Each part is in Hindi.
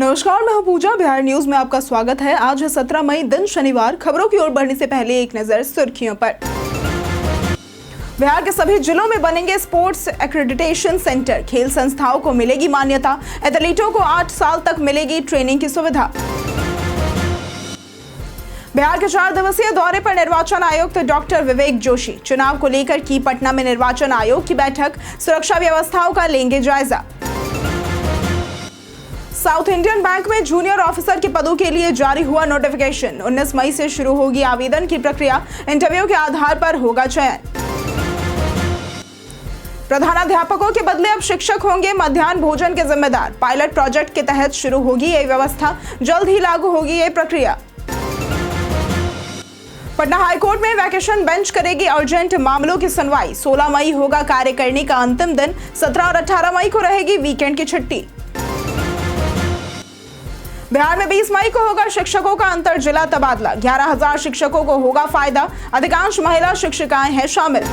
नमस्कार, मैं हूं पूजा। बिहार न्यूज में आपका स्वागत है। आज है 17 मई, दिन शनिवार। खबरों की ओर बढ़ने से पहले एक नजर सुर्खियों पर। बिहार के सभी जिलों में बनेंगे स्पोर्ट्स एक्रेडिटेशन सेंटर। खेल संस्थाओं को मिलेगी मान्यता। एथलीटों को 8 साल तक मिलेगी ट्रेनिंग की सुविधा। बिहार के 4 दिवसीय दौरे पर निर्वाचन आयुक्त डॉक्टर विवेक जोशी। चुनाव को लेकर की पटना में निर्वाचन आयोग की बैठक। सुरक्षा व्यवस्थाओं का लेंगे जायजा। साउथ इंडियन बैंक में जूनियर ऑफिसर के पदों के लिए जारी हुआ नोटिफिकेशन। 19 मई से शुरू होगी आवेदन की प्रक्रिया। इंटरव्यू के आधार पर होगा चयन। प्रधानाध्यापकों के बदले अब शिक्षक होंगे मध्याह्न भोजन के जिम्मेदार। पायलट प्रोजेक्ट के तहत शुरू होगी ये व्यवस्था। जल्द ही लागू होगी ये प्रक्रिया। पटना हाईकोर्ट में वैकेशन बेंच करेगी अर्जेंट मामलों की सुनवाई। 16 मई होगा कार्य करने का अंतिम दिन। 17 और 18 मई को रहेगी वीकेंड की छुट्टी। बिहार में 20 मई को होगा शिक्षकों का अंतर जिला तबादला। 11,000 शिक्षकों को होगा फायदा। अधिकांश महिला शिक्षिकाएं हैं शामिल।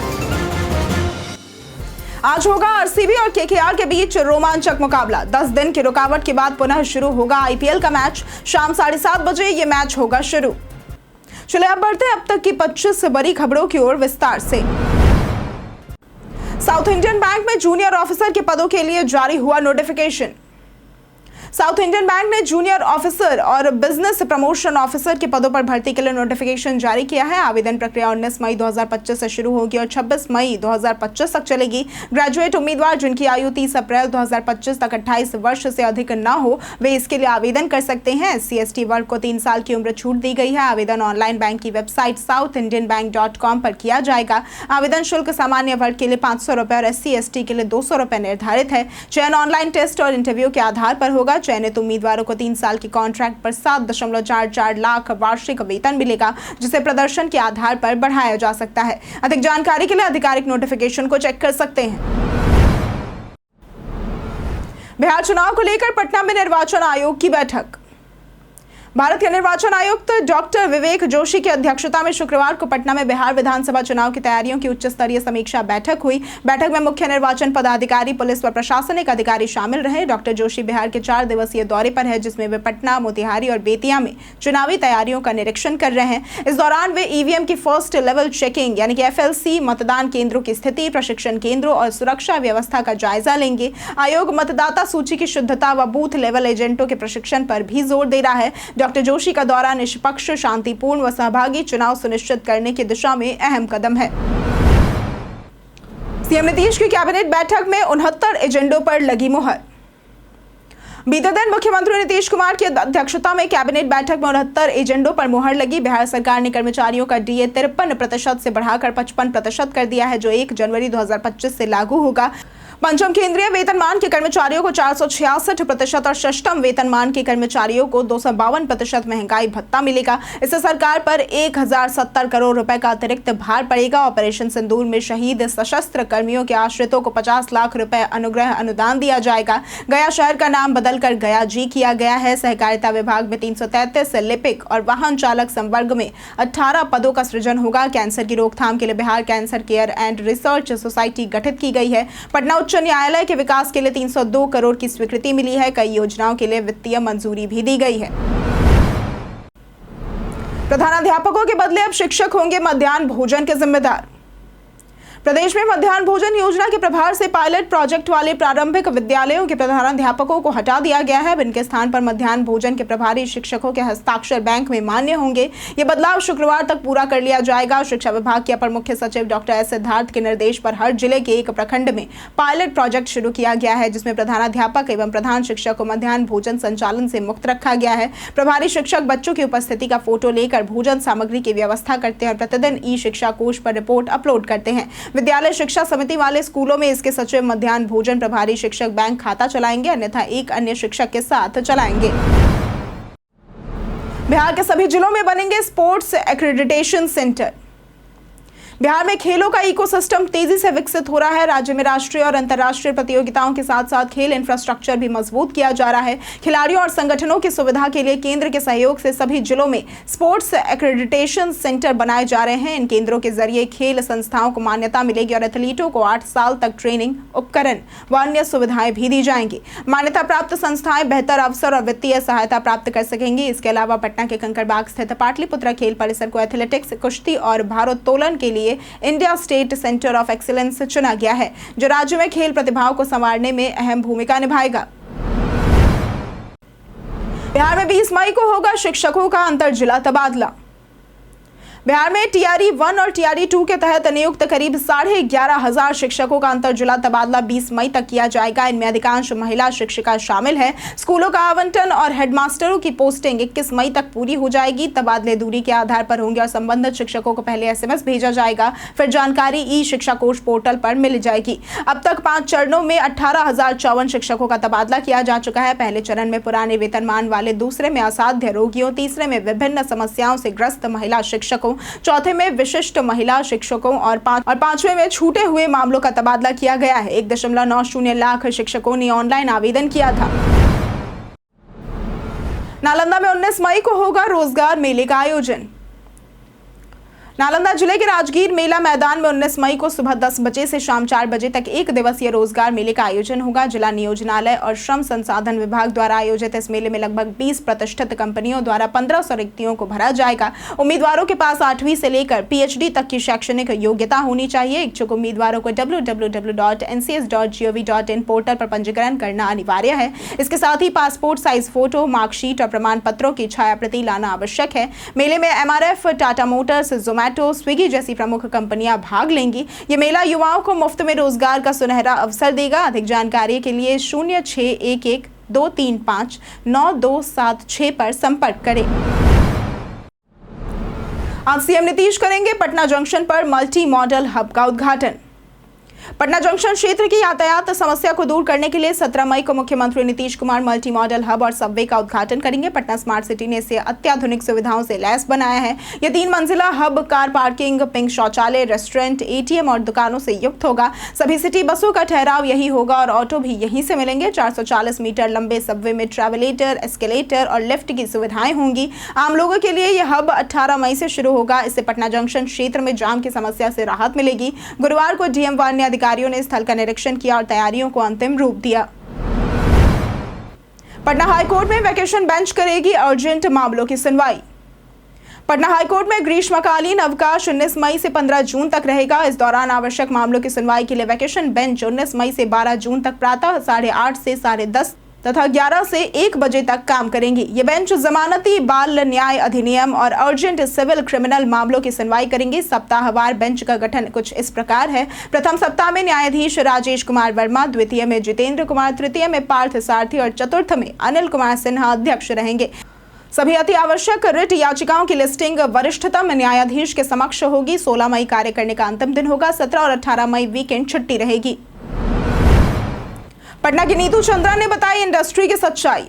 आज होगा आरसीबी और केकेआर के बीच रोमांचक मुकाबला। 10 दिन की रुकावट के बाद पुनः शुरू होगा आईपीएल का मैच। शाम 7:30 बजे ये मैच होगा शुरू। चलिए अब बढ़ते हैं अब तक की 25 बड़ी खबरों की ओर विस्तार से। साउथ इंडियन बैंक में जूनियर ऑफिसर के पदों के लिए जारी हुआ नोटिफिकेशन। साउथ इंडियन बैंक ने जूनियर ऑफिसर और बिजनेस प्रमोशन ऑफिसर के पदों पर भर्ती के लिए नोटिफिकेशन जारी किया है। आवेदन प्रक्रिया 19 मई 2025 से शुरू होगी और 26 मई 2025 तक चलेगी। ग्रेजुएट उम्मीदवार जिनकी आयु 30 अप्रैल 2025 तक 28 वर्ष से अधिक न हो, वे इसके लिए आवेदन कर सकते हैं। SC/ST वर्ग को 3 साल की उम्र छूट दी गई है। आवेदन ऑनलाइन बैंक की वेबसाइट southindianbank.com पर किया जाएगा। आवेदन शुल्क सामान्य वर्ग के लिए 500 रुपए और SC/ST के लिए 200 रुपए निर्धारित है। चयन ऑनलाइन टेस्ट और इंटरव्यू के आधार पर होगा। चयनित उम्मीदवारों को 3 साल की कॉन्ट्रैक्ट पर 7.44 लाख वार्षिक वेतन मिलेगा, जिसे प्रदर्शन के आधार पर बढ़ाया जा सकता है। अधिक जानकारी के लिए आधिकारिक नोटिफिकेशन को चेक कर सकते हैं। बिहार चुनाव को लेकर पटना में निर्वाचन आयोग की बैठक। भारत के निर्वाचन आयुक्त डॉक्टर विवेक जोशी की अध्यक्षता में शुक्रवार को पटना में बिहार विधानसभा चुनाव की तैयारियों की उच्च स्तरीय समीक्षा बैठक हुई। बैठक में मुख्य निर्वाचन पदाधिकारी, पुलिस व प्रशासनिक अधिकारी शामिल रहे। डॉक्टर जोशी बिहार के 4 दिवसीय दौरे पर है, जिसमें वे पटना, मोतिहारी और बेतिया में चुनावी तैयारियों का निरीक्षण कर रहे हैं। इस दौरान वे ईवीएम की फर्स्ट लेवल चेकिंग यानी कि FLC, मतदान केंद्रों की स्थिति, प्रशिक्षण केंद्रों और सुरक्षा व्यवस्था का जायजा लेंगे। आयोग मतदाता सूची की शुद्धता व बूथ लेवल एजेंटों के प्रशिक्षण पर भी जोर दे रहा है। डॉक्टर जोशी का दौरा निष्पक्ष, शांतिपूर्ण व सहभागी चुनाव सुनिश्चित करने की दिशा में अहम कदम है। सीएम नीतीश की कैबिनेट बैठक में 69 एजेंडों पर लगी मुहर। बीते दिन मुख्यमंत्री नीतीश कुमार की अध्यक्षता में कैबिनेट बैठक में 69 एजेंडों पर मुहर लगी। बिहार सरकार ने कर्मचारियों का DA 53% से बढ़ाकर 55% कर दिया है, जो 1 जनवरी 2025 से लागू होगा। पंचम केंद्रीय वेतनमान के कर्मचारियों को 466% और षष्ठम वेतनमान के कर्मचारियों को 252% महंगाई भत्ता मिलेगा। इससे सरकार पर 1070 करोड़ रुपए का अतिरिक्त भार पड़ेगा। ऑपरेशन सिंदूर में शहीद सशस्त्र कर्मियों के आश्रितों को 50 लाख रुपए अनुग्रह अनुदान दिया जाएगा। गया शहर का नाम बदलकर गया जी किया गया है। सहकारिता विभाग में 333 लिपिक और वाहन चालक संवर्ग में 18 पदों का सृजन होगा। कैंसर की रोकथाम के लिए Bihar cancer care and research society गठित की गई है। पटना उच्च न्यायालय के विकास के लिए 302 करोड़ की स्वीकृति मिली है। कई योजनाओं के लिए वित्तीय मंजूरी भी दी गई है। प्रधानाध्यापकों के बदले अब शिक्षक होंगे मध्याह्न भोजन के जिम्मेदार। प्रदेश में मध्याह्न भोजन योजना के प्रभार से पायलट प्रोजेक्ट वाले प्रारंभिक विद्यालयों के प्रधानाध्यापकों को हटा दिया गया है। इनके स्थान पर मध्याह्न भोजन के प्रभारी शिक्षकों के हस्ताक्षर बैंक में मान्य होंगे। ये बदलाव शुक्रवार तक पूरा कर लिया जाएगा। शिक्षा विभाग के अपर मुख्य सचिव डॉक्टर S सिद्धार्थ के निर्देश पर हर जिले के एक प्रखंड में पायलट प्रोजेक्ट शुरू किया गया है, जिसमें प्रधानाध्यापक एवं प्रधान शिक्षक को मध्याह्न भोजन संचालन से मुक्त रखा गया है। प्रभारी शिक्षक बच्चों की उपस्थिति का फोटो लेकर भोजन सामग्री की व्यवस्था करते हैं और प्रतिदिन ई-शिक्षा कोष पर रिपोर्ट अपलोड करते हैं। विद्यालय शिक्षा समिति वाले स्कूलों में इसके सचिव मध्याह्न भोजन प्रभारी शिक्षक बैंक खाता चलाएंगे, अन्यथा एक अन्य शिक्षक के साथ चलाएंगे। बिहार के सभी जिलों में बनेंगे स्पोर्ट्स एक्रेडिटेशन सेंटर। बिहार में खेलों का इकोसिस्टम तेजी से विकसित हो रहा है। राज्य में राष्ट्रीय और अंतर्राष्ट्रीय प्रतियोगिताओं के साथ साथ खेल इंफ्रास्ट्रक्चर भी मजबूत किया जा रहा है। खिलाड़ियों और संगठनों की सुविधा के लिए केंद्र के सहयोग से सभी जिलों में स्पोर्ट्स एक्रेडिटेशन सेंटर बनाए जा रहे हैं। इन केंद्रों के जरिए खेल संस्थाओं को मान्यता मिलेगी और एथलीटों को 8 साल तक ट्रेनिंग, उपकरण व अन्य सुविधाएं भी दी जाएंगी। मान्यता प्राप्त संस्थाएं बेहतर अवसर और वित्तीय सहायता प्राप्त कर सकेंगी। इसके अलावा पटना के कंकड़बाग स्थित पाटलिपुत्रा खेल परिसर को एथलेटिक्स, कुश्ती और भारोत्तोलन के लिए India state centre of excellence चुना गया है, जो राज्य में खेल प्रतिभाओं को संवारने में अहम भूमिका निभाएगा। बिहार में 20 मई को होगा शिक्षकों का अंतर जिला तबादला। बिहार में टीआरई 1 और टीआरई 2 के तहत नियुक्त करीब 11,500 शिक्षकों का अंतर जिला तबादला 20 मई तक किया जाएगा। इनमें अधिकांश महिला शिक्षिका शामिल है। स्कूलों का आवंटन और हेडमास्टरों की पोस्टिंग 21 मई तक पूरी हो जाएगी। तबादले दूरी के आधार पर होंगे और संबंधित शिक्षकों को पहले SMS भेजा जाएगा, फिर जानकारी ई शिक्षा कोश पोर्टल पर मिल जाएगी। अब तक 5 चरणों में 18,054 शिक्षकों का तबादला किया जा चुका है। पहले चरण में पुराने वेतनमान वाले, दूसरे में असाध्य रोगियों, तीसरे में विभिन्न समस्याओं से ग्रस्त महिला शिक्षकों, चौथे में विशिष्ट महिला शिक्षकों और पांचवें में छूटे हुए मामलों का तबादला किया गया है। 1.90 लाख शिक्षकों ने ऑनलाइन आवेदन किया था। नालंदा में 19 मई को होगा रोजगार मेले का आयोजन। नालंदा जिले के राजगीर मेला मैदान में 19 मई को सुबह 10 बजे से शाम 4 बजे तक 1 दिवसीय रोजगार मेले का आयोजन होगा। जिला नियोजनालय और श्रम संसाधन विभाग द्वारा आयोजित इस मेले में लगभग 20 प्रतिष्ठित कंपनियों द्वारा 1500 रिक्तियों को भरा जाएगा। उम्मीदवारों के पास 8वीं से लेकर PhD तक की शैक्षणिक योग्यता होनी चाहिए। इच्छुक उम्मीदवारों को www.ncs.gov.in पोर्टल पर पंजीकरण करना अनिवार्य है। इसके साथ ही पासपोर्ट साइज फोटो, मार्कशीट और प्रमाण पत्रों की छायाप्रति लाना आवश्यक है। मेले में MRF, Tata Motors, Zomato, Swiggy जैसी प्रमुख कंपनियां भाग लेंगी। ये मेला युवाओं को मुफ्त में रोजगार का सुनहरा अवसर देगा। अधिक जानकारी के लिए 0611-235-9276 पर संपर्क करें। आज सीएम नीतीश करेंगे पटना जंक्शन पर मल्टी मॉडल हब का उद्घाटन। पटना जंक्शन क्षेत्र की यातायात समस्या को दूर करने के लिए 17 मई को मुख्यमंत्री Nitish Kumar multi modal hub और सबवे का उद्घाटन करेंगे। पटना स्मार्ट सिटी ने इसे अत्याधुनिक सुविधाओं से लैस बनाया है। यह 3 मंजिला हब कार पार्किंग, पिंक शौचालय, रेस्टोरेंट, ATM और दुकानों से युक्त होगा। सभी सिटी बसों का ठहराव यही होगा और ऑटो भी यहीं से मिलेंगे। 440 मीटर लंबे सबवे में ट्रैवलेटर, एस्केलेटर और लिफ्ट की सुविधाएं होंगी। आम लोगों के लिए यह हब 18 मई से शुरू होगा। इससे पटना जंक्शन क्षेत्र में जाम की समस्या से राहत मिलेगी। गुरुवार को DM1 ने अधिकारियों ने स्थल का निरीक्षण किया और तैयारियों को अंतिम रूप दिया। पटना हाईकोर्ट में वैकेशन बेंच करेगी अर्जेंट मामलों की सुनवाई। पटना हाईकोर्ट में ग्रीष्मकालीन अवकाश 19 मई से 15 जून तक रहेगा। इस दौरान आवश्यक मामलों की सुनवाई के लिए वैकेशन बेंच 19 मई से 12 जून तक प्रातः 8:30 से 10:30 तथा 11 से 1 बजे तक काम करेंगी। ये बेंच जमानती, बाल न्याय अधिनियम और अर्जेंट सिविल क्रिमिनल मामलों की सुनवाई करेंगी। सप्ताहवार बेंच का गठन कुछ इस प्रकार है। प्रथम सप्ताह में न्यायाधीश राजेश कुमार वर्मा, द्वितीय में जितेंद्र कुमार, तृतीय में पार्थ सारथी और चतुर्थ में अनिल कुमार सिन्हा अध्यक्ष रहेंगे। सभी अति आवश्यक रिट याचिकाओं की लिस्टिंग वरिष्ठतम न्यायाधीश के समक्ष होगी। 16 मई कार्य करने का अंतिम दिन होगा। 17 और 18 मई वीकेंड छुट्टी रहेगी। पटना की नीतू चंद्रा ने बताई इंडस्ट्री की सच्चाई।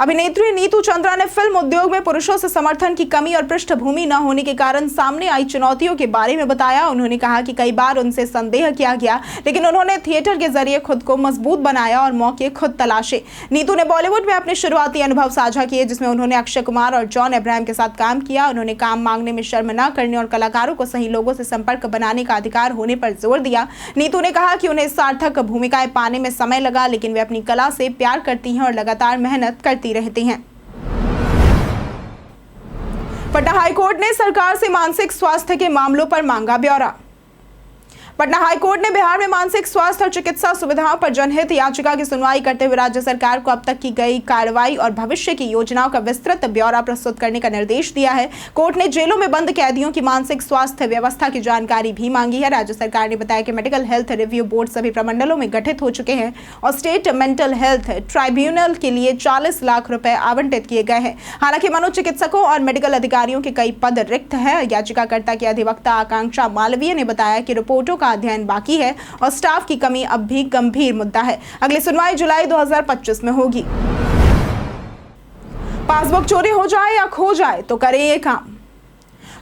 अभिनेत्री नीतू चंद्रा ने फिल्म उद्योग में पुरुषों से समर्थन की कमी और पृष्ठभूमि न होने के कारण सामने आई चुनौतियों के बारे में बताया। उन्होंने कहा कि कई बार उनसे संदेह किया गया, लेकिन उन्होंने थिएटर के जरिए खुद को मजबूत बनाया और मौके खुद तलाशे। नीतू ने बॉलीवुड में अपने शुरुआती अनुभव साझा किए, जिसमें उन्होंने अक्षय कुमार और जॉन अब्राहम के साथ काम किया। उन्होंने काम मांगने में शर्म न करने और कलाकारों को सही लोगों से संपर्क बनाने का अधिकार होने पर जोर दिया। नीतू ने कहा कि उन्हें सार्थक भूमिकाएं पाने में समय लगा, लेकिन वे अपनी कला से प्यार करती हैं और लगातार मेहनत करती रहती हैं। पटना हाईकोर्ट ने सरकार से मानसिक स्वास्थ्य के मामलों पर मांगा ब्यौरा। पटना हाईकोर्ट ने बिहार में मानसिक स्वास्थ्य और चिकित्सा सुविधाओं पर जनहित याचिका की सुनवाई करते हुए राज्य सरकार को अब तक की गई कार्रवाई और भविष्य की योजनाओं का विस्तृत ब्यौरा प्रस्तुत करने का निर्देश दिया है। कोर्ट ने जेलों में बंद कैदियों की मानसिक स्वास्थ्य व्यवस्था की जानकारी भी मांगी है। राज्य सरकार ने बताया कि मेडिकल हेल्थ रिव्यू बोर्ड सभी प्रमंडलों में गठित हो चुके हैं और स्टेट मेंटल हेल्थ ट्राइब्यूनल के लिए 40 लाख रुपए आवंटित किए गए हैं। हालांकि मनोचिकित्सकों और मेडिकल अधिकारियों के कई पद रिक्त है। याचिकाकर्ता के अधिवक्ता आकांक्षा मालवीय ने बताया कि रिपोर्टों का अध्ययन बाकी है और स्टाफ की कमी अब भी गंभीर मुद्दा है। अगली सुनवाई जुलाई 2025 में होगी। पासबुक चोरी हो जाए या खो जाए तो करें ये काम।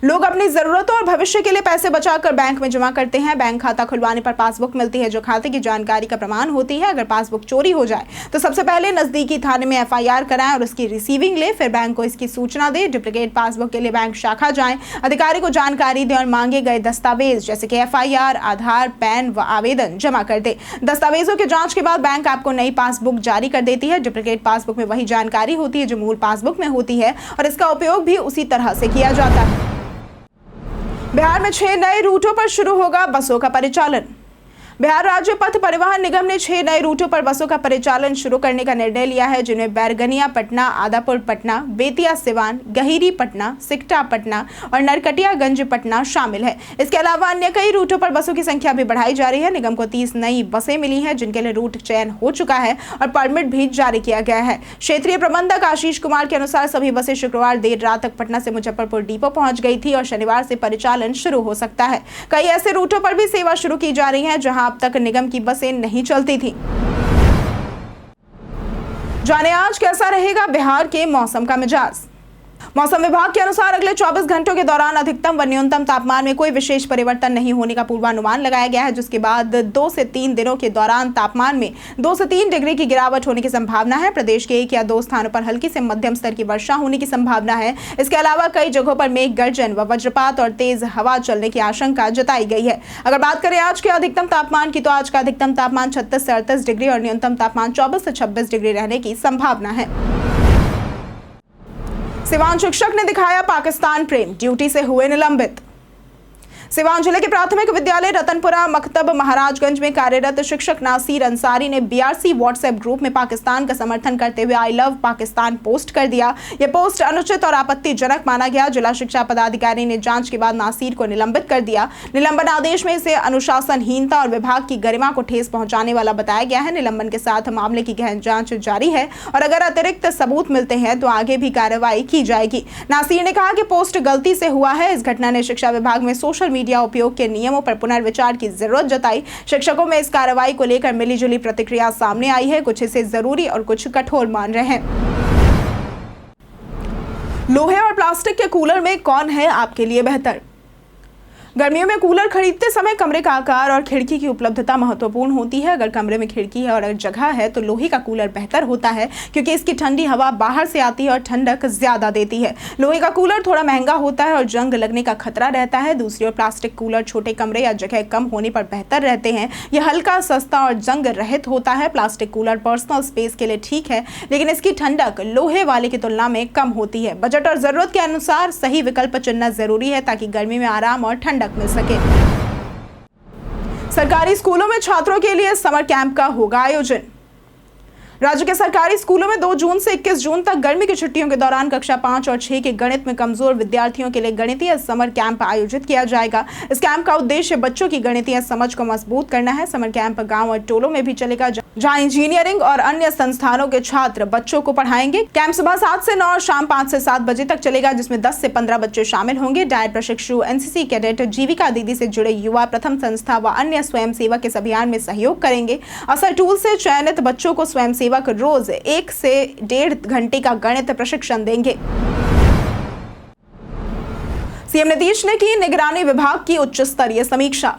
लोग अपनी जरूरतों और भविष्य के लिए पैसे बचाकर बैंक में जमा करते हैं। बैंक खाता खुलवाने पर पासबुक मिलती है जो खाते की जानकारी का प्रमाण होती है। अगर पासबुक चोरी हो जाए तो सबसे पहले नजदीकी थाने में एफआईआर कराएं और उसकी रिसीविंग ले, फिर बैंक को इसकी सूचना दे। डुप्लीकेट पासबुक के लिए बैंक शाखा जाएं, अधिकारी को जानकारी दें और मांगे गए दस्तावेज जैसे कि एफआईआर, आधार, पैन व आवेदन जमा कर दे। दस्तावेजों के जांच के बाद बैंक आपको नई पासबुक जारी कर देती है। डुप्लीकेट पासबुक में वही जानकारी होती है जो मूल पासबुक में होती है और इसका उपयोग भी उसी तरह से किया जाता है। बिहार में 6 नए रूटों पर शुरू होगा बसों का परिचालन। बिहार राज्य पथ परिवहन निगम ने 6 नए रूटों पर बसों का परिचालन शुरू करने का निर्णय लिया है, जिनमें बैरगनिया पटना, आदापुर पटना, बेतिया सिवान, गहीरी पटना, सिकटा पटना और नरकटियागंज पटना शामिल है। इसके अलावा अन्य कई रूटों पर बसों की संख्या भी बढ़ाई जा रही है। निगम को 30 नई बसें मिली हैं जिनके लिए रूट चयन हो चुका है और परमिट भी जारी किया गया है। क्षेत्रीय प्रबंधक आशीष कुमार के अनुसार सभी बसें शुक्रवार देर रात तक पटना से मुजफ्फरपुर डिपो पहुंच गई थी और शनिवार से परिचालन शुरू हो सकता है। कई ऐसे रूटों पर भी सेवा शुरू की जा रही है जहां अब तक निगम की बसें नहीं चलती थी। जाने आज कैसा रहेगा बिहार के मौसम का मिजाज। मौसम विभाग के अनुसार अगले 24 घंटों के दौरान अधिकतम व न्यूनतम तापमान में कोई विशेष परिवर्तन नहीं होने का पूर्वानुमान लगाया गया है, जिसके बाद 2 से 3 दिनों के दौरान तापमान में 2 से 3 डिग्री की गिरावट होने की संभावना है। प्रदेश के 1 या 2 स्थानों पर हल्की से मध्यम स्तर की वर्षा होने की संभावना है। इसके अलावा कई जगहों पर मेघ गर्जन व वज्रपात और तेज हवा चलने की आशंका जताई गई है। अगर बात करें आज के अधिकतम तापमान की, तो आज का अधिकतम तापमान 36 से 38 डिग्री और न्यूनतम तापमान 24 से 26 डिग्री रहने की संभावना है। सिवान शिक्षक ने दिखाया पाकिस्तान प्रेम, ड्यूटी से हुए निलंबित। सिवान जिले के प्राथमिक विद्यालय रतनपुरा मकतब महाराजगंज में कार्यरत शिक्षक नासिर अंसारी ने बीआरसी व्हाट्सएप ग्रुप में पाकिस्तान का समर्थन करते हुए आई लव पाकिस्तान पोस्ट कर दिया। यह पोस्ट अनुचित और आपत्तिजनक माना गया। जिला शिक्षा पदाधिकारी ने जांच के बाद नासिर को निलंबित कर दिया। निलंबन आदेश में इसे अनुशासनहीनता और विभाग की गरिमा को ठेस पहुंचाने वाला बताया गया है। निलंबन के साथ मामले की गहन जांच जारी है और अगर अतिरिक्त सबूत मिलते हैं तो आगे भी कार्रवाई की जाएगी। नासिर ने कहा कि पोस्ट गलती से हुआ है। इस घटना ने शिक्षा विभाग में सोशल मीडिया उपयोग के नियमों पर पुनर्विचार की जरूरत जताई। शिक्षकों में इस कार्रवाई को लेकर मिलीजुली प्रतिक्रिया सामने आई है। कुछ इसे जरूरी और कुछ कठोर मान रहे हैं। लोहे और प्लास्टिक के कूलर में कौन है आपके लिए बेहतर? गर्मियों में कूलर खरीदते समय कमरे का आकार और खिड़की की उपलब्धता महत्वपूर्ण होती है। अगर कमरे में खिड़की है और अगर जगह है तो लोहे का कूलर बेहतर होता है, क्योंकि इसकी ठंडी हवा बाहर से आती है और ठंडक ज्यादा देती है। लोहे का कूलर थोड़ा महंगा होता है और जंग लगने का खतरा रहता है। दूसरी ओर प्लास्टिक कूलर छोटे कमरे या जगह कम होने पर बेहतर रहते हैं। यह हल्का, सस्ता और जंग रहित होता है। प्लास्टिक कूलर पर्सनल स्पेस के लिए ठीक है, लेकिन इसकी ठंडक लोहे वाले की तुलना में कम होती है। बजट और जरूरत के अनुसार सही विकल्प चुनना जरूरी है ताकि गर्मी में आराम और ठंडक मिल सके। सरकारी स्कूलों में छात्रों के लिए समर कैंप का होगा आयोजन। राज्य के सरकारी स्कूलों में 2 जून से 21 जून तक गर्मी की छुट्टियों के दौरान कक्षा 5 और 6 के गणित में कमजोर विद्यार्थियों के लिए गणितीय समर कैंप आयोजित किया जाएगा। इस कैंप का उद्देश्य बच्चों की गणितीय समझ को मजबूत करना है। समर कैंप गांव और टोलों में भी चलेगा, जहां इंजीनियरिंग और अन्य संस्थानों के छात्र बच्चों को पढ़ाएंगे। कैंप सुबह 7 से 9 और शाम 5 से 7 बजे तक चलेगा, जिसमें 10 से 15 बच्चे शामिल होंगे। डायट प्रशिक्षु, एनसीसी कैडेट, जीविका दीदी से जुड़े युवा, प्रथम संस्था व अन्य स्वयंसेवक इस अभियान में सहयोग करेंगे। असर टूल से चयनित बच्चों को स्वयंसेवक रोज 1 से 1.5 घंटे का गणित प्रशिक्षण देंगे। सीएम नीतीश ने की निगरानी विभाग की उच्च स्तरीय समीक्षा।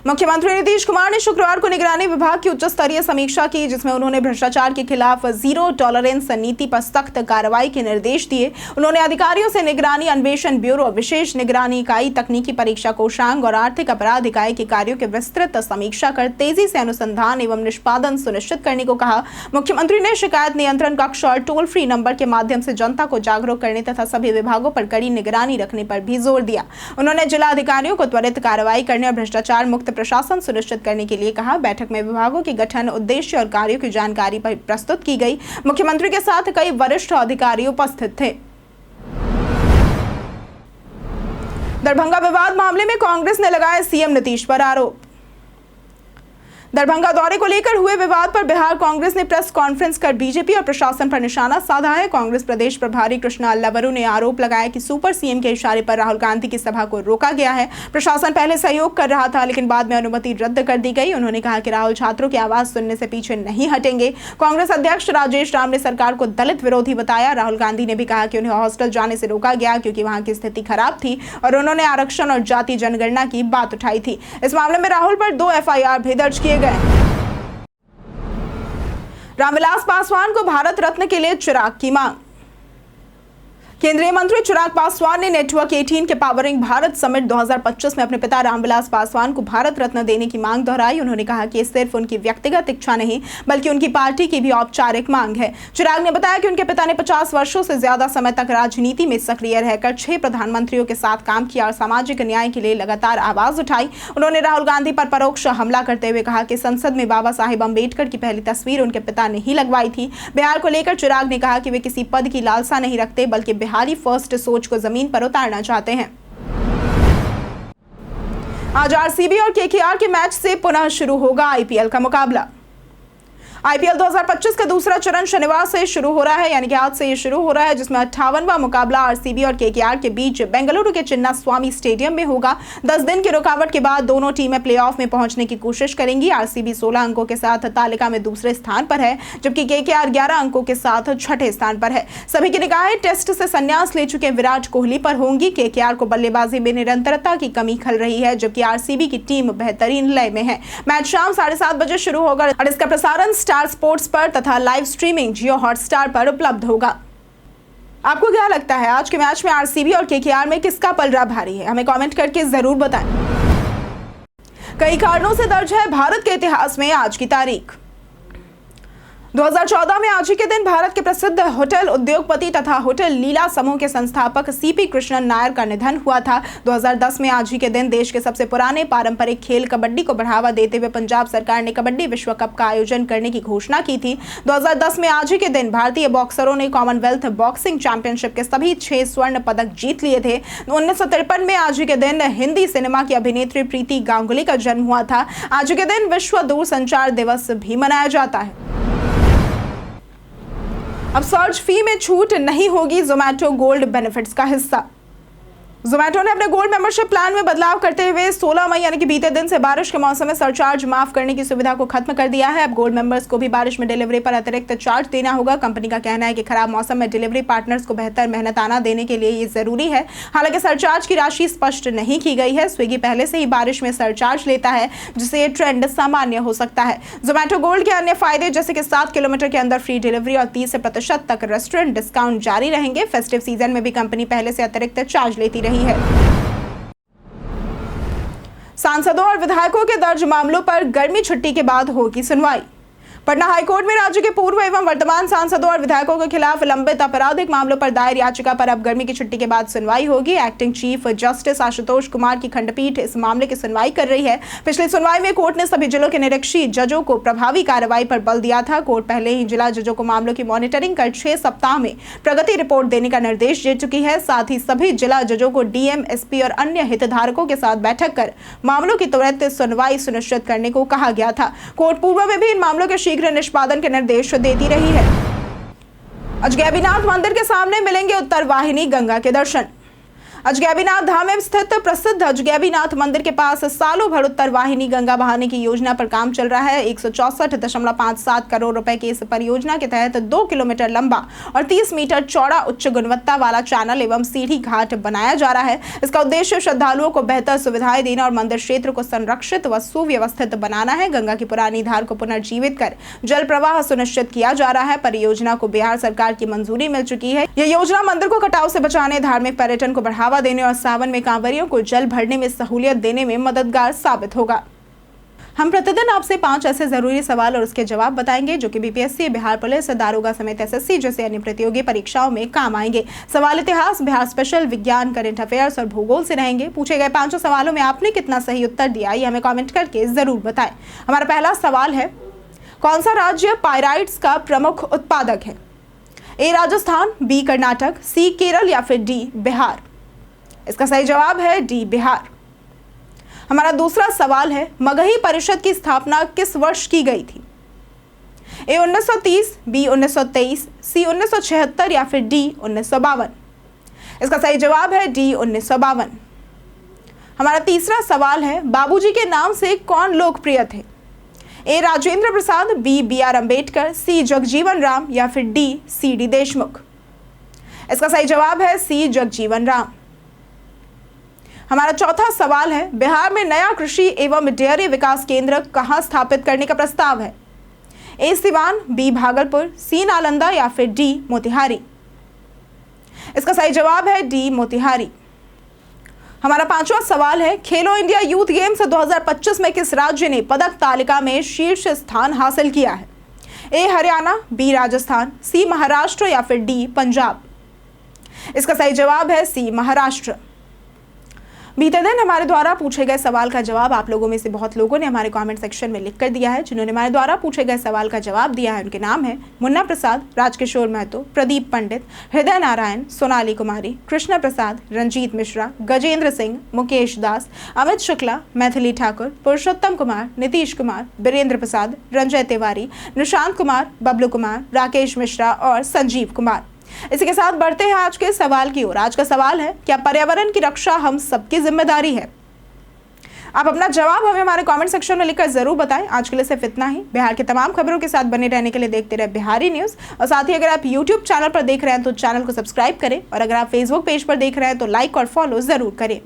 मुख्यमंत्री नीतीश कुमार ने शुक्रवार को निगरानी विभाग की उच्च स्तरीय समीक्षा की, जिसमें उन्होंने भ्रष्टाचार के खिलाफ जीरो टॉलरेंस नीति पर सख्त कार्रवाई के निर्देश दिए। उन्होंने अधिकारियों से निगरानी अन्वेषण ब्यूरो, विशेष निगरानी इकाई, तकनीकी परीक्षा कोषांग और आर्थिक अपराध इकाई के कार्यों की विस्तृत समीक्षा कर तेजी से अनुसंधान एवं निष्पादन सुनिश्चित करने को कहा। मुख्यमंत्री ने शिकायत नियंत्रण कक्ष और टोल फ्री नंबर के माध्यम से जनता को जागरूक करने तथा सभी विभागों पर कड़ी निगरानी रखने पर भी जोर दिया। उन्होंने जिला अधिकारियों को त्वरित कार्रवाई करने और भ्रष्टाचार मुक्त प्रशासन सुनिश्चित करने के लिए कहा। बैठक में विभागों के गठन, उद्देश्य और कार्यों की जानकारी प्रस्तुत की गई। मुख्यमंत्री के साथ कई वरिष्ठ अधिकारी उपस्थित थे। दरभंगा विवाद मामले में कांग्रेस ने लगाए सीएम नीतीश पर आरोप। दरभंगा दौरे को लेकर हुए विवाद पर बिहार कांग्रेस ने प्रेस कॉन्फ्रेंस कर बीजेपी और प्रशासन पर निशाना साधा है। कांग्रेस प्रदेश प्रभारी कृष्णा लवरू ने आरोप लगाया कि सुपर सीएम के इशारे पर राहुल गांधी की सभा को रोका गया है। प्रशासन पहले सहयोग कर रहा था, लेकिन बाद में अनुमति रद्द कर दी गई। उन्होंने कहा कि राहुल छात्रों की आवाज सुनने से पीछे नहीं हटेंगे। कांग्रेस अध्यक्ष राजेश राम ने सरकार को दलित विरोधी बताया। राहुल गांधी ने भी कहा कि उन्हें हॉस्टल जाने से रोका गया क्योंकि वहां की स्थिति खराब थी और उन्होंने आरक्षण और जाति जनगणना की बात उठाई थी। इस मामले में राहुल पर 2 FIR भी दर्ज किए गए। रामविलास पासवान को भारत रत्न के लिए चिराग की मांग। केंद्रीय मंत्री चिराग पासवान ने नेटवर्क 18 के पावरिंग भारत समिट 2025 में अपने पिता रामविलास पासवान को भारत रत्न देने की मांग दोहराई। उन्होंने कहा कि ये सिर्फ उनकी व्यक्तिगत इच्छा नहीं बल्कि उनकी पार्टी की भी औपचारिक मांग है। चिराग ने बताया कि उनके पिता ने 50 वर्षों से ज्यादा समय तक राजनीति में सक्रिय रहकर 6 प्रधानमंत्रियों के साथ काम किया और सामाजिक न्याय के लिए लगातार आवाज उठाई। उन्होंने राहुल गांधी पर परोक्ष हमला करते हुए कहा कि संसद में बाबा साहेब अम्बेडकर की पहली तस्वीर उनके पिता ने ही लगवाई थी। बिहार को लेकर चिराग ने कहा कि वे किसी पद की लालसा नहीं रखते बल्कि बिहारी फर्स्ट सोच को जमीन पर उतारना चाहते हैं। आज आरसीबी और केकेआर के मैच से पुनः शुरू होगा आईपीएल का मुकाबला। आईपीएल 2025 का दूसरा चरण शनिवार से शुरू हो रहा है, यानी कि आज से ये शुरू हो रहा है, जिसमें 58वां मुकाबला आरसीबी और केकेआर के बीच बेंगलुरु के चिन्ना स्वामी स्टेडियम में होगा। 10 दिन की रुकावट के बाद दोनों टीमें प्लेऑफ में पहुंचने की कोशिश करेंगी। आरसीबी 16 अंकों के साथ तालिका में दूसरे स्थान पर है, जबकि केकेआर 11 अंकों के साथ छठे स्थान पर है। सभी की निगाहें टेस्ट से संन्यास ले चुके विराट कोहली पर होंगी। केकेआर को बल्लेबाजी में निरंतरता की कमी खल रही है, जबकि आरसीबी की टीम बेहतरीन लय में है। मैच शाम 7:30 बजे शुरू होगा और इसका प्रसारण स्टार स्पोर्ट्स पर तथा लाइव स्ट्रीमिंग जियो हॉटस्टार पर उपलब्ध होगा। आपको क्या लगता है आज के मैच में आरसीबी और केकेआर में किसका पलड़ा भारी है? हमें कमेंट करके जरूर बताएं। कई कारणों से दर्ज है भारत के इतिहास में आज की तारीख। 2014 में आज ही के दिन भारत के प्रसिद्ध होटल उद्योगपति तथा होटल लीला समूह के संस्थापक सीपी कृष्णन नायर का निधन हुआ था। 2010 में आज ही के दिन देश के सबसे पुराने पारंपरिक खेल कबड्डी को बढ़ावा देते हुए पंजाब सरकार ने कबड्डी विश्व कप का आयोजन करने की घोषणा की थी। 2010 में आज ही के दिन भारतीय बॉक्सरों ने कॉमनवेल्थ बॉक्सिंग चैंपियनशिप के सभी 6 स्वर्ण पदक जीत लिए थे। 1953 में आज ही के दिन हिंदी सिनेमा की अभिनेत्री प्रीति गांगुली का जन्म हुआ था। आज के दिन विश्व दूरसंचार दिवस भी मनाया जाता है। अब सर्च फी में छूट नहीं होगी जोमैटो गोल्ड बेनिफिट्स का हिस्सा। जोमैटो ने अपने गोल्ड मेंबरशिप प्लान में बदलाव करते हुए 16 मई यानी कि बीते दिन से बारिश के मौसम में सरचार्ज माफ करने की सुविधा को खत्म कर दिया है। अब गोल्ड मेंबर्स को भी बारिश में डिलीवरी पर अतिरिक्त चार्ज देना होगा। कंपनी का कहना है कि खराब मौसम में डिलीवरी पार्टनर्स को बेहतर मेहनताना देने के लिए ये जरूरी है। हालांकि सरचार्ज की राशि स्पष्ट नहीं की गई है। स्विगी पहले से ही बारिश में सरचार्ज लेता है, जिससे ये ट्रेंड सामान्य हो सकता है। जोमैटो गोल्ड के अन्य फायदे जैसे कि 7 किलोमीटर के अंदर फ्री डिलीवरी और 30% तक रेस्टोरेंट डिस्काउंट जारी रहेंगे। फेस्टिव सीजन में भी कंपनी पहले से अतिरिक्त चार्ज लेती रही है। सांसदों और विधायकों के दर्ज मामलों पर गर्मी छुट्टी के बाद होगी सुनवाई। पटना हाईकोर्ट में राज्य के पूर्व एवं वर्तमान सांसदों और विधायकों के खिलाफ लंबित आपराधिक मामलों पर दायर याचिका पर अब गर्मी की छुट्टी के बाद सुनवाई होगी। Acting chief justice Ashutosh Kumar की खंडपीठ इस मामले की सुनवाई कर रही है। पिछली सुनवाई में कोर्ट ने सभी जिलों के निरीक्षी जजों को प्रभावी कार्रवाई पर बल दिया था। कोर्ट पहले ही जिला जजों को मामलों की मॉनिटरिंग कर 6 सप्ताह में प्रगति रिपोर्ट देने का निर्देश दे चुकी है। साथ ही सभी जिला जजों को डीएम, एसपी और अन्य हितधारकों के साथ बैठक कर मामलों की त्वरित सुनवाई सुनिश्चित करने को कहा गया था। कोर्ट पूर्व में भी इन मामलों के शीघ्र निष्पादन के निर्देश देती रही है। अजगैबीनाथ मंदिर के सामने मिलेंगे उत्तर वाहिनी गंगा के दर्शन। अजगैबीनाथ धाम में स्थित प्रसिद्ध अजगैबीनाथ मंदिर के पास सालों भर उत्तर वाहिनी गंगा बहाने की योजना पर काम चल रहा है। 164.57 करोड़ रुपए की इस परियोजना के तहत 2 किलोमीटर लंबा और 30 मीटर चौड़ा उच्च गुणवत्ता वाला चैनल एवं सीढ़ी घाट बनाया जा रहा है। इसका उद्देश्य श्रद्धालुओं को बेहतर सुविधाएं देना और मंदिर क्षेत्र को संरक्षित व सुव्यवस्थित बनाना है। गंगा की पुरानी धार को पुनर्जीवित कर जल प्रवाह सुनिश्चित किया जा रहा है। परियोजना को बिहार सरकार की मंजूरी मिल चुकी है। यह योजना मंदिर को कटाव से बचाने, धार्मिक पर्यटन को बढ़ावा देने और सावन में कांवरियों को जल भरने में सहूलियत देने में मददगार साबित होगा। हम प्रतिदिन आपसे 5 ऐसे जरूरी सवाल और उसके जवाब बताएंगे जो कि बीपीएससी, बिहार पुलिस, दारोगा समेत एसएससी जैसे अन्य प्रतियोगी परीक्षाओं में काम आएंगे। सवाल इतिहास, बिहार स्पेशल, विज्ञान, करंट अफेयर्स और भूगोल से रहेंगे। पूछे गए 5 सवालों में आपने कितना सही उत्तर दिया ये हमें कमेंट करके जरूर बताएं। हमारा पहला सवाल है, कौन सा राज्य पायराइट्स का प्रमुख उत्पादक है? ए राजस्थान, बी कर्नाटक, सी केरल या फिर डी बिहार? इसका सही जवाब है डी बिहार। हमारा दूसरा सवाल है, मगही परिषद की स्थापना किस वर्ष की गई थी? ए 1930, बी 1923, सी 1976 या फिर डी 1952? इसका सही जवाब है डी 1952। हमारा तीसरा सवाल है, बाबूजी के नाम से कौन लोकप्रिय थे? ए Rajendra Prasad, B B are Ambedkar, सी जगजीवन राम या फिर डी सी डी देशमुख? इसका सही जवाब है सी जगजीवन राम। हमारा चौथा सवाल है, बिहार में नया कृषि एवं डेयरी विकास केंद्र कहां स्थापित करने का प्रस्ताव है? ए सिवान, बी भागलपुर, सी नालंदा या फिर डी मोतिहारी? इसका सही जवाब है डी मोतिहारी। हमारा पांचवा सवाल है, खेलो इंडिया यूथ गेम्स 2025 में किस राज्य ने पदक तालिका में शीर्ष स्थान हासिल किया है? ए हरियाणा, बी राजस्थान, सी महाराष्ट्र या फिर डी पंजाब? इसका सही जवाब है सी महाराष्ट्र। बीते दिन हमारे द्वारा पूछे गए सवाल का जवाब आप लोगों में से बहुत लोगों ने हमारे कमेंट सेक्शन में लिख कर दिया है। जिन्होंने हमारे द्वारा पूछे गए सवाल का जवाब दिया है उनके नाम है मुन्ना प्रसाद, राजकिशोर महतो, प्रदीप पंडित, हृदय नारायण, सोनाली कुमारी, कृष्ण प्रसाद, रंजीत मिश्रा, गजेंद्र सिंह, मुकेश दास, अमित शुक्ला, मैथिली ठाकुर, पुरुषोत्तम कुमार, नीतीश कुमार, बीरेंद्र प्रसाद, रंजय तिवारी, निशांत कुमार, बबलू कुमार, राकेश मिश्रा और संजीव कुमार। इसी के साथ बढ़ते हैं आज के सवाल की ओर। आज का सवाल है, क्या पर्यावरण की रक्षा हम सबकी जिम्मेदारी है? आप अपना जवाब हमें हमारे कमेंट सेक्शन में लिखकर जरूर बताएं। आज के लिए सिर्फ इतना ही। बिहार की तमाम खबरों के साथ बने रहने के लिए देखते रहे बिहारी न्यूज। और साथ ही अगर आप यूट्यूब चैनल पर देख रहे हैं तो चैनल को सब्सक्राइब करें, और अगर आप फेसबुक पेज पर देख रहे हैं तो लाइक और फॉलो जरूर करें।